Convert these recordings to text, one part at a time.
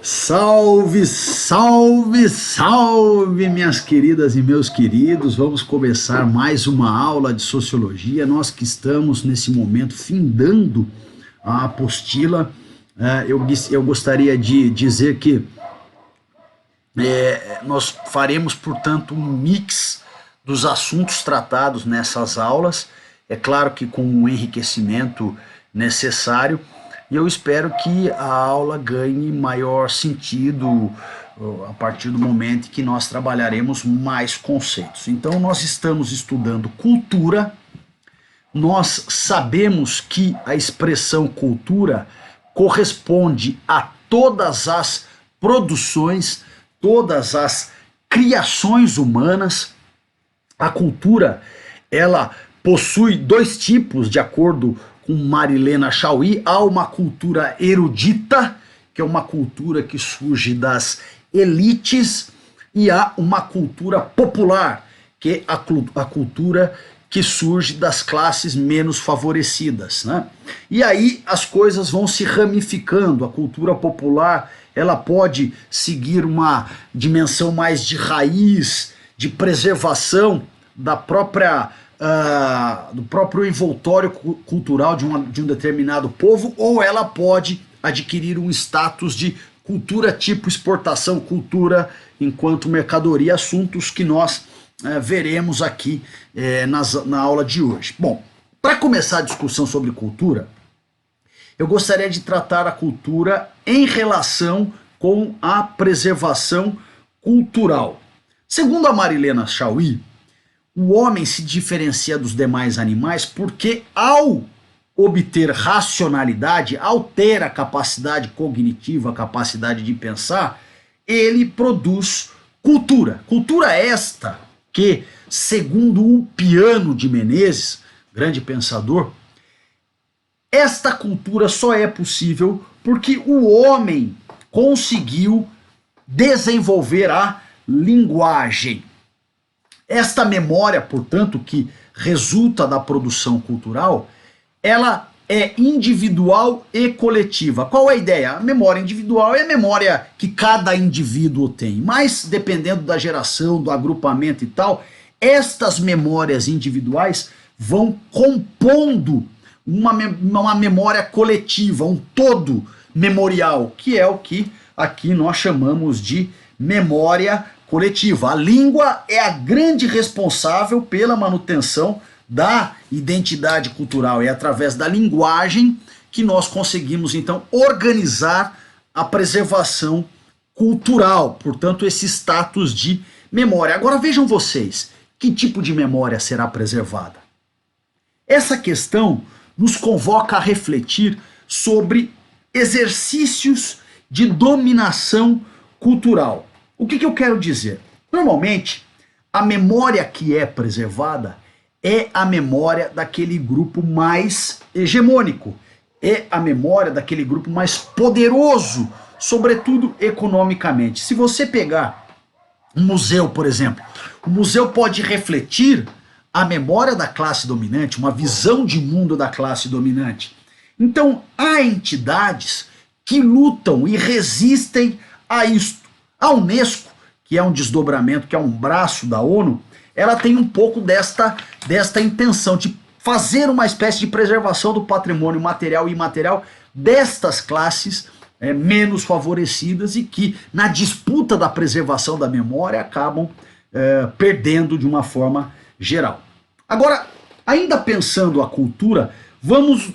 Salve, salve, salve, minhas queridas e meus queridos. Vamos começar mais uma aula de sociologia. Nós que estamos nesse momento findando a apostila. Eu gostaria de dizer que nós faremos, portanto, um mix dos assuntos tratados nessas aulas. É claro que com o enriquecimento necessário. E eu espero que a aula ganhe maior sentido a partir do momento em que nós trabalharemos mais conceitos. Então nós estamos estudando cultura, nós sabemos que a expressão cultura corresponde a todas as produções, todas as criações humanas. A cultura, ela possui dois tipos, de acordo com Marilena Chaui. Há uma cultura erudita, que é uma cultura que surge das elites, e há uma cultura popular, que é a cultura que surge das classes menos favorecidas, né? E aí as coisas vão se ramificando. A cultura popular, ela pode seguir uma dimensão mais de raiz, de preservação da própria do próprio envoltório cultural de um determinado povo, ou ela pode adquirir um status de cultura tipo exportação, cultura enquanto mercadoria, assuntos que nós veremos aqui na aula de hoje. Bom, para começar a discussão sobre cultura, eu gostaria de tratar a cultura em relação com a preservação cultural. Segundo a Marilena Chaui, o homem se diferencia dos demais animais porque, ao obter racionalidade, ao ter a capacidade cognitiva, a capacidade de pensar, ele produz cultura. Cultura esta que, segundo o Piano de Menezes, grande pensador, esta cultura só é possível porque o homem conseguiu desenvolver a linguagem. Esta memória, portanto, que resulta da produção cultural, ela é individual e coletiva. Qual é a ideia? A memória individual é a memória que cada indivíduo tem, mas dependendo da geração, do agrupamento e tal, estas memórias individuais vão compondo uma memória coletiva, um todo memorial, que é o que aqui nós chamamos de memória coletiva. A língua é a grande responsável pela manutenção da identidade cultural. É através da linguagem que nós conseguimos, então, organizar a preservação cultural, portanto, esse status de memória. Agora vejam vocês, que tipo de memória será preservada? Essa questão nos convoca a refletir sobre exercícios de dominação cultural. O que eu quero dizer? Normalmente, a memória que é preservada é a memória daquele grupo mais hegemônico, é a memória daquele grupo mais poderoso, sobretudo economicamente. Se você pegar um museu, por exemplo, o museu pode refletir a memória da classe dominante, uma visão de mundo da classe dominante. Então, há entidades que lutam e resistem a isto. A Unesco, que é um desdobramento, que é um braço da ONU, ela tem um pouco desta intenção de fazer uma espécie de preservação do patrimônio material e imaterial destas classes menos favorecidas e que, na disputa da preservação da memória, acabam perdendo de uma forma geral. Agora, ainda pensando a cultura, vamos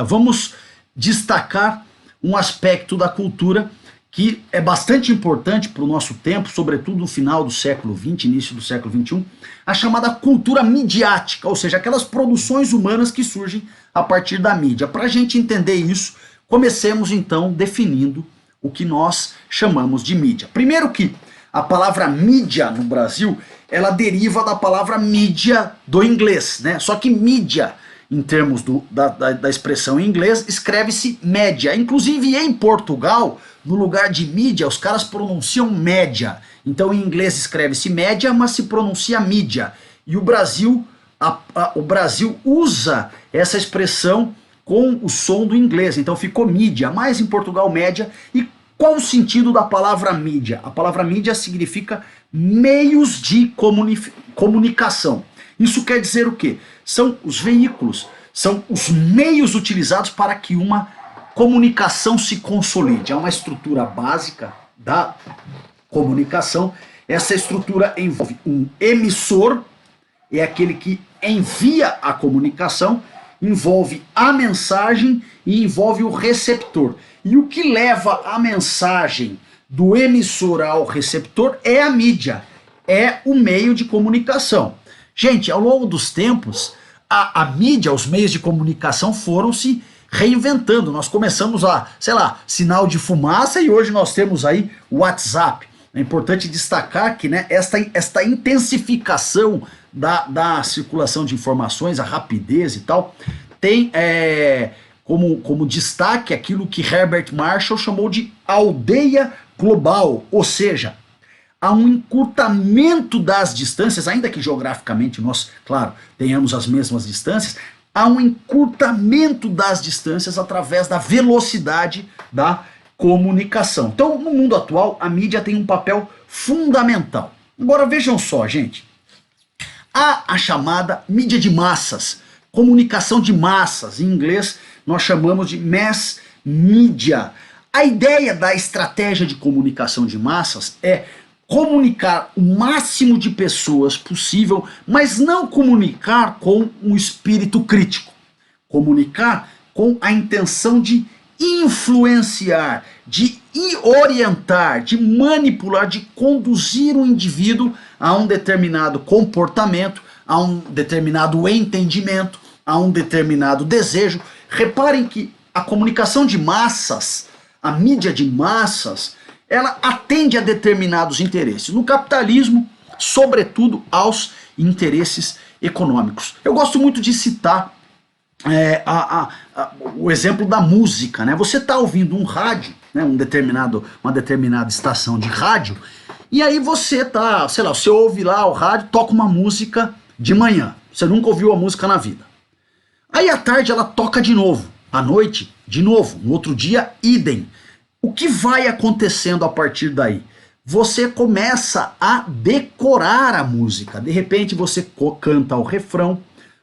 vamos destacar um aspecto da cultura que é bastante importante para o nosso tempo, sobretudo no final do século XX, início do século XXI, a chamada cultura midiática, ou seja, aquelas produções humanas que surgem a partir da mídia. Para a gente entender isso, comecemos então definindo o que nós chamamos de mídia. Primeiro que a palavra mídia no Brasil, ela deriva da palavra mídia do inglês, né? Só que mídia, em termos da expressão em inglês, escreve-se média. Inclusive em Portugal, no lugar de mídia, os caras pronunciam média. Então em inglês escreve-se média, mas se pronuncia mídia. E o Brasil usa essa expressão com o som do inglês, então ficou mídia, mas em Portugal média. E qual o sentido da palavra mídia? A palavra mídia significa meios de comunicação. Isso quer dizer o quê? São os veículos, são os meios utilizados para que uma comunicação se consolide. É uma estrutura básica da comunicação. Essa estrutura envolve um emissor, é aquele que envia a comunicação, envolve a mensagem e envolve o receptor. E o que leva a mensagem do emissor ao receptor é a mídia, é o meio de comunicação. Gente, ao longo dos tempos, a mídia, os meios de comunicação foram se reinventando. Nós começamos a, sei lá, sinal de fumaça e hoje nós temos aí o WhatsApp. É importante destacar que, né, esta intensificação da circulação de informações, a rapidez e tal, tem como destaque aquilo que Herbert Marshall chamou de aldeia global, ou seja, há um encurtamento das distâncias, ainda que geograficamente nós, claro, tenhamos as mesmas distâncias, há um encurtamento das distâncias através da velocidade da comunicação. Então, no mundo atual, a mídia tem um papel fundamental. Agora vejam só, gente, há a chamada mídia de massas, comunicação de massas, em inglês nós chamamos de mass media. A ideia da estratégia de comunicação de massas é comunicar o máximo de pessoas possível, mas não comunicar com um espírito crítico. Comunicar com a intenção de influenciar, de orientar, de manipular, de conduzir o indivíduo a um determinado comportamento, a um determinado entendimento, a um determinado desejo. Reparem que a comunicação de massas, a mídia de massas, ela atende a determinados interesses. No capitalismo, sobretudo aos interesses econômicos. Eu gosto muito de citar o exemplo da música, né? Você está ouvindo um rádio, né, uma determinada estação de rádio, e aí você tá, sei lá, você ouve lá o rádio, toca uma música de manhã. Você nunca ouviu a música na vida. Aí à tarde ela toca de novo, à noite de novo, no outro dia idem. O que vai acontecendo a partir daí? Você começa a decorar a música. De repente você canta o refrão,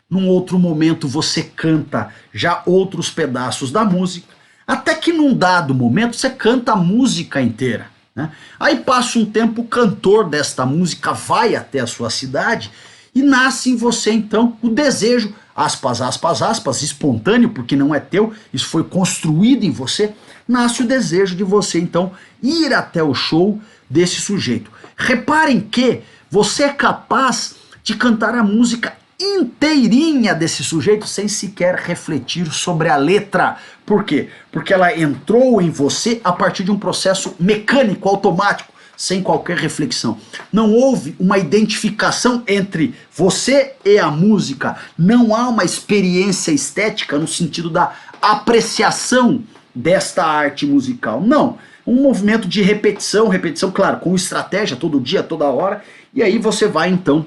num outro momento você canta já outros pedaços da música, até que num dado momento você canta a música inteira, né? Aí passa um tempo, o cantor desta música vai até a sua cidade e nasce em você então o desejo, aspas, aspas, aspas, espontâneo, porque não é teu, isso foi construído em você, nasce o desejo de você então ir até o show desse sujeito. Reparem que você é capaz de cantar a música inteirinha desse sujeito sem sequer refletir sobre a letra. Por quê? Porque ela entrou em você a partir de um processo mecânico, automático, sem qualquer reflexão. Não houve uma identificação entre você e a música, não há uma experiência estética no sentido da apreciação desta arte musical. Não, um movimento de repetição, claro, com estratégia todo dia, toda hora, e aí você vai então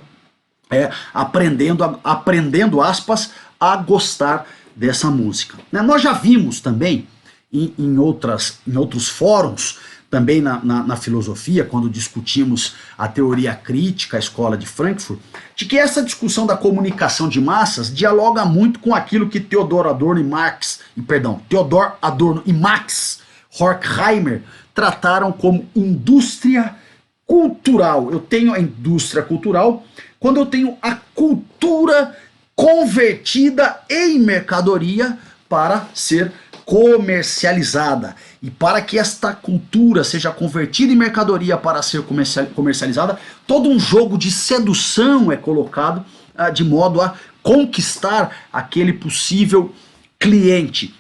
aprendendo aspas, a gostar dessa música. Né? Nós já vimos também em outros fóruns, também na filosofia, quando discutimos a teoria crítica, a escola de Frankfurt, de que essa discussão da comunicação de massas dialoga muito com aquilo que Theodor Adorno e Max Horkheimer trataram como indústria cultural. Eu tenho a indústria cultural quando eu tenho a cultura convertida em mercadoria para ser comercializada. E para que esta cultura seja convertida em mercadoria para ser comercializada, todo um jogo de sedução é colocado de modo a conquistar aquele possível cliente.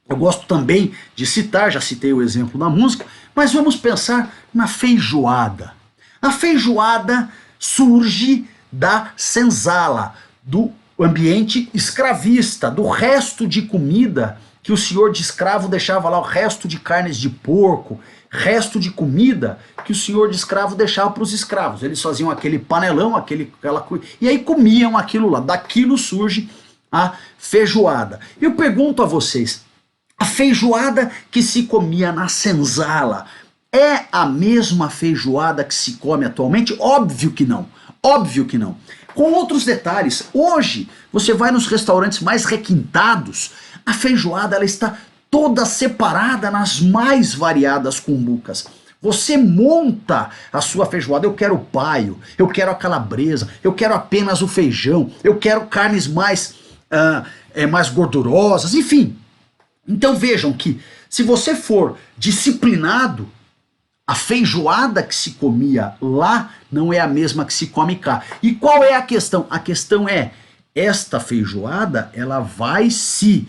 Eu gosto também de citar, já citei o exemplo da música, mas vamos pensar na feijoada. A feijoada surge da senzala, do ambiente escravista, do resto de comida que o senhor de escravo deixava lá, o resto de carnes de porco, resto de comida que o senhor de escravo deixava para os escravos. Eles faziam aquele panelão, e aí comiam aquilo lá. Daquilo surge a feijoada. Eu pergunto a vocês, a feijoada que se comia na senzala é a mesma feijoada que se come atualmente? Óbvio que não. Óbvio que não. Com outros detalhes, hoje você vai nos restaurantes mais requintados, a feijoada ela está toda separada nas mais variadas cumbucas. Você monta a sua feijoada, eu quero o paio, eu quero a calabresa, eu quero apenas o feijão, eu quero carnes mais, mais gordurosas, enfim. Então vejam que se você for disciplinado, a feijoada que se comia lá não é a mesma que se come cá. E qual é a questão? A questão é, esta feijoada ela vai se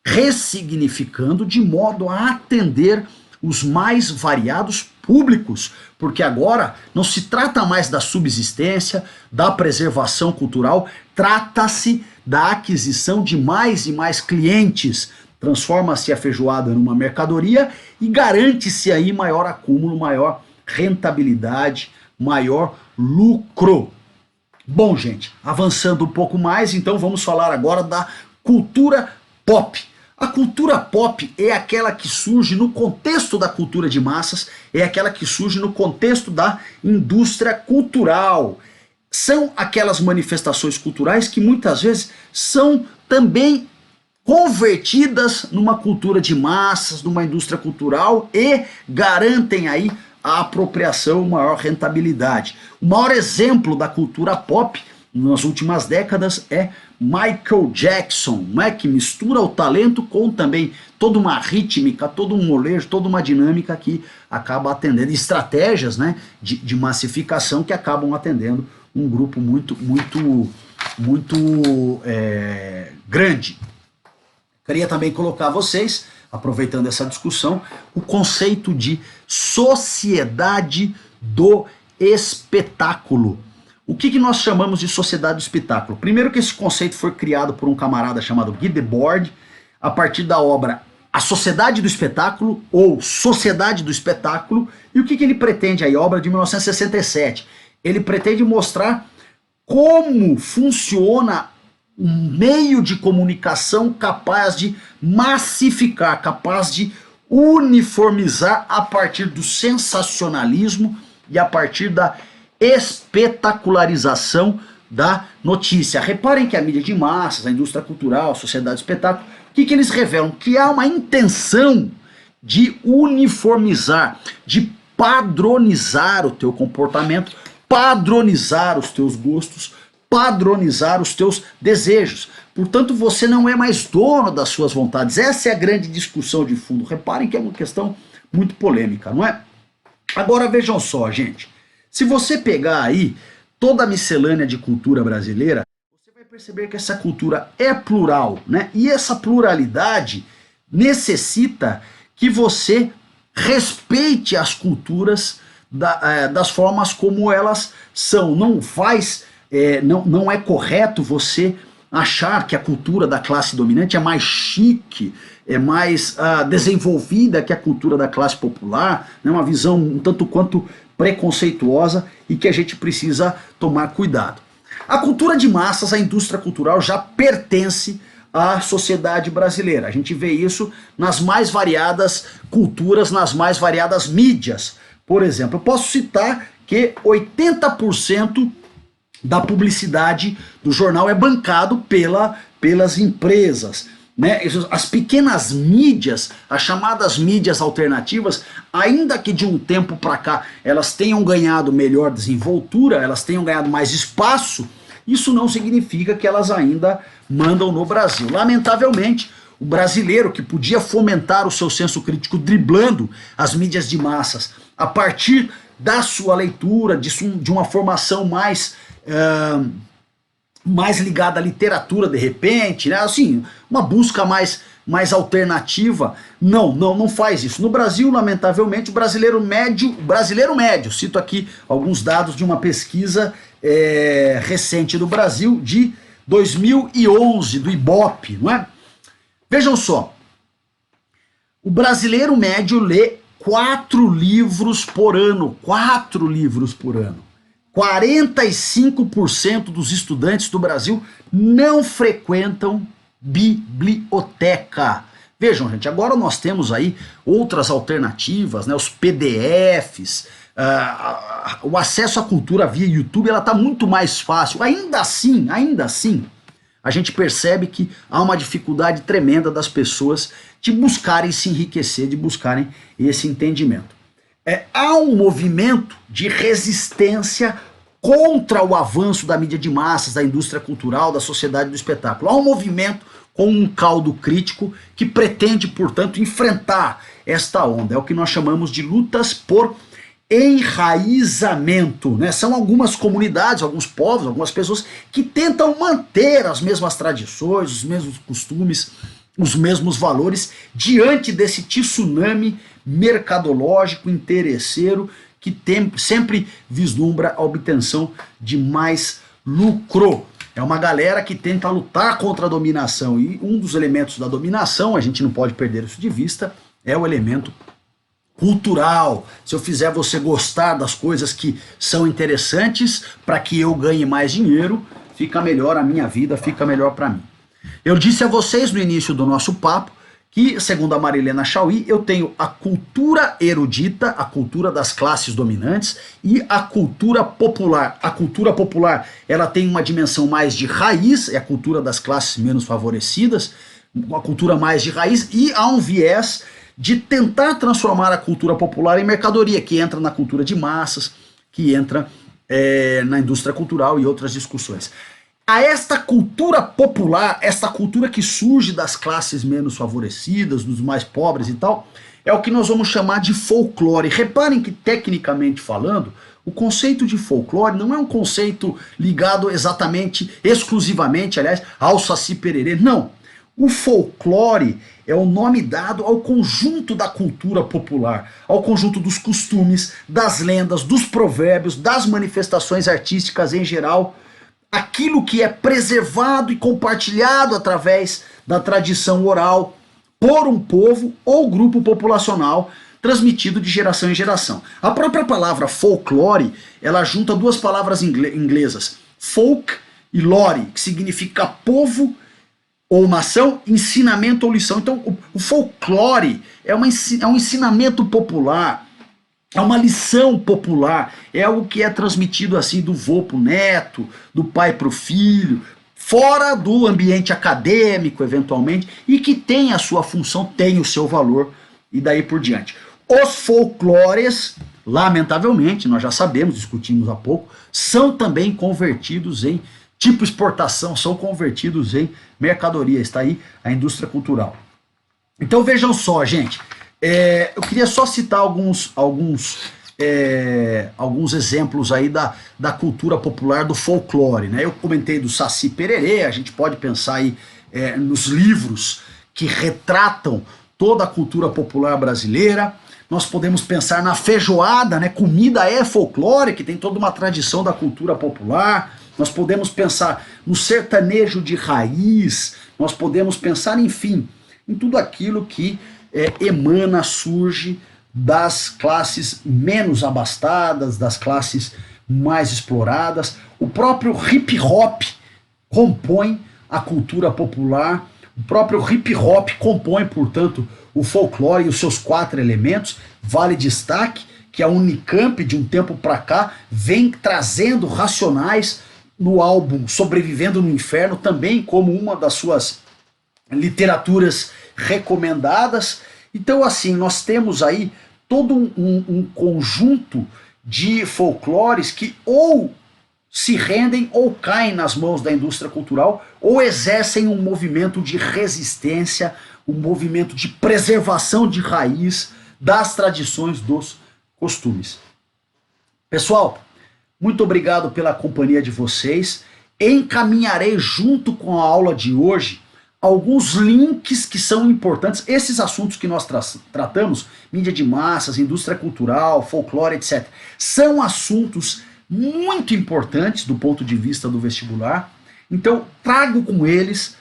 ressignificando de modo a atender os mais variados públicos, porque agora não se trata mais da subsistência, da preservação cultural, trata-se da aquisição de mais e mais clientes. Transforma-se a feijoada numa mercadoria e garante-se aí maior acúmulo, maior rentabilidade, maior lucro. Bom, gente, avançando um pouco mais, então vamos falar agora da cultura pop. A cultura pop é aquela que surge no contexto da cultura de massas, é aquela que surge no contexto da indústria cultural. São aquelas manifestações culturais que muitas vezes são também convertidas numa cultura de massas, numa indústria cultural e garantem aí a apropriação, maior rentabilidade. O maior exemplo da cultura pop nas últimas décadas é Michael Jackson, né, que mistura o talento com também toda uma rítmica, todo um molejo, toda uma dinâmica que acaba atendendo, estratégias, né, de massificação que acabam atendendo um grupo muito grande. Queria também colocar a vocês, aproveitando essa discussão, o conceito de sociedade do espetáculo. O que nós chamamos de sociedade do espetáculo? Primeiro que esse conceito foi criado por um camarada chamado Guy Debord, a partir da obra A Sociedade do Espetáculo, ou Sociedade do Espetáculo, e o que ele pretende aí? Obra de 1967. Ele pretende mostrar como funciona um meio de comunicação capaz de massificar, capaz de uniformizar a partir do sensacionalismo e a partir da espetacularização da notícia. Reparem que a mídia de massas, a indústria cultural, a sociedade do espetáculo, o que eles revelam? Que há uma intenção de uniformizar, de padronizar o teu comportamento, padronizar os teus gostos, padronizar os teus desejos. Portanto, você não é mais dono das suas vontades. Essa é a grande discussão de fundo. Reparem que é uma questão muito polêmica, não é? Agora vejam só, gente. Se você pegar aí toda a miscelânea de cultura brasileira, você vai perceber que essa cultura é plural, né? E essa pluralidade necessita que você respeite as culturas das formas como elas são. Não é correto você achar que a cultura da classe dominante é mais chique, é mais desenvolvida que a cultura da classe popular, né? Uma visão um tanto quanto preconceituosa e que a gente precisa tomar cuidado. A cultura de massas, a indústria cultural já pertence à sociedade brasileira. A gente vê isso nas mais variadas culturas, nas mais variadas mídias. Por exemplo, eu posso citar que 80% da publicidade do jornal é bancado pelas empresas, né? As pequenas mídias, as chamadas mídias alternativas, ainda que de um tempo para cá elas tenham ganhado melhor desenvoltura, elas tenham ganhado mais espaço, isso não significa que elas ainda mandam no Brasil. Lamentavelmente, o brasileiro que podia fomentar o seu senso crítico driblando as mídias de massas a partir da sua leitura, de uma formação mais ligada à literatura de repente, né? Assim, uma busca mais alternativa, não faz isso. No Brasil, lamentavelmente, o brasileiro médio, cito aqui alguns dados de uma pesquisa recente do Brasil, de 2011, do Ibope, não é? Vejam só, o brasileiro médio lê 4 livros por ano, 4 livros por ano. 45% dos estudantes do Brasil não frequentam biblioteca. Vejam, gente, agora nós temos aí outras alternativas, né, os PDFs, o acesso à cultura via YouTube, ela está muito mais fácil. Ainda assim, a gente percebe que há uma dificuldade tremenda das pessoas de buscarem se enriquecer, de buscarem esse entendimento. Há um movimento de resistência contra o avanço da mídia de massas, da indústria cultural, da sociedade do espetáculo. Há um movimento com um caldo crítico que pretende, portanto, enfrentar esta onda. É o que nós chamamos de lutas por enraizamento, né? São algumas comunidades, alguns povos, algumas pessoas que tentam manter as mesmas tradições, os mesmos costumes, os mesmos valores diante desse tsunami mercadológico, interesseiro, que sempre vislumbra a obtenção de mais lucro. É uma galera que tenta lutar contra a dominação, e um dos elementos da dominação, a gente não pode perder isso de vista, é o elemento cultural. Se eu fizer você gostar das coisas que são interessantes para que eu ganhe mais dinheiro, fica melhor a minha vida, fica melhor para mim. Eu disse a vocês no início do nosso papo que, segundo a Marilena Chauí, eu tenho a cultura erudita, a cultura das classes dominantes, e a cultura popular. A cultura popular, ela tem uma dimensão mais de raiz, é a cultura das classes menos favorecidas, uma cultura mais de raiz, e há um viés de tentar transformar a cultura popular em mercadoria, que entra na cultura de massas, que entra na indústria cultural e outras discussões. A esta cultura popular, esta cultura que surge das classes menos favorecidas, dos mais pobres e tal, é o que nós vamos chamar de folclore. Reparem que, tecnicamente falando, o conceito de folclore não é um conceito ligado exatamente, exclusivamente, aliás, ao Saci Pererê, não. O folclore é o nome dado ao conjunto da cultura popular, ao conjunto dos costumes, das lendas, dos provérbios, das manifestações artísticas em geral, aquilo que é preservado e compartilhado através da tradição oral por um povo ou grupo populacional, transmitido de geração em geração. A própria palavra folclore, ela junta duas palavras inglesas, folk e lore, que significa povo ou nação, ensinamento ou lição. Então o folclore é um ensinamento popular, é uma lição popular, é algo que é transmitido assim do vô pro neto, do pai pro filho, fora do ambiente acadêmico, eventualmente, e que tem a sua função, tem o seu valor, e daí por diante. Os folclores, lamentavelmente, nós já sabemos, discutimos há pouco, são também convertidos em tipo exportação, são convertidos em mercadoria, está aí a indústria cultural. Então vejam só, gente, eu queria só citar alguns exemplos aí da cultura popular, do folclore, né? Eu comentei do Saci Pererê, a gente pode pensar aí nos livros que retratam toda a cultura popular brasileira. Nós podemos pensar na feijoada, né? Comida é folclore, que tem toda uma tradição da cultura popular. Nós podemos pensar no sertanejo de raiz, nós podemos pensar, enfim, em tudo aquilo que emana, surge das classes menos abastadas, das classes mais exploradas. O próprio hip hop compõe a cultura popular, o próprio hip hop compõe, portanto, o folclore e os seus 4 elementos. Vale destaque que a Unicamp, de um tempo para cá, vem trazendo Racionais no álbum Sobrevivendo no Inferno, também como uma das suas literaturas recomendadas. Então, assim, nós temos aí todo um conjunto de folclores que ou se rendem ou caem nas mãos da indústria cultural, ou exercem um movimento de resistência, um movimento de preservação de raiz das tradições, dos costumes. Pessoal, muito obrigado pela companhia de vocês. Encaminharei junto com a aula de hoje alguns links que são importantes. Esses assuntos que nós tratamos, mídia de massas, indústria cultural, folclore, etc., são assuntos muito importantes do ponto de vista do vestibular. Então, trago com eles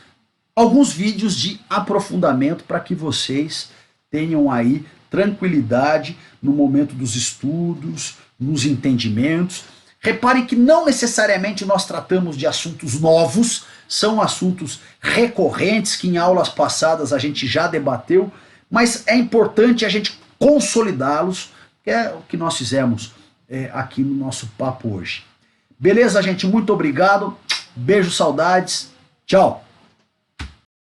alguns vídeos de aprofundamento para que vocês tenham aí tranquilidade no momento dos estudos, nos entendimentos. Reparem que não necessariamente nós tratamos de assuntos novos, são assuntos recorrentes que em aulas passadas a gente já debateu, mas é importante a gente consolidá-los, que é o que nós fizemos aqui no nosso papo hoje. Beleza, gente? Muito obrigado. Beijo, saudades. Tchau.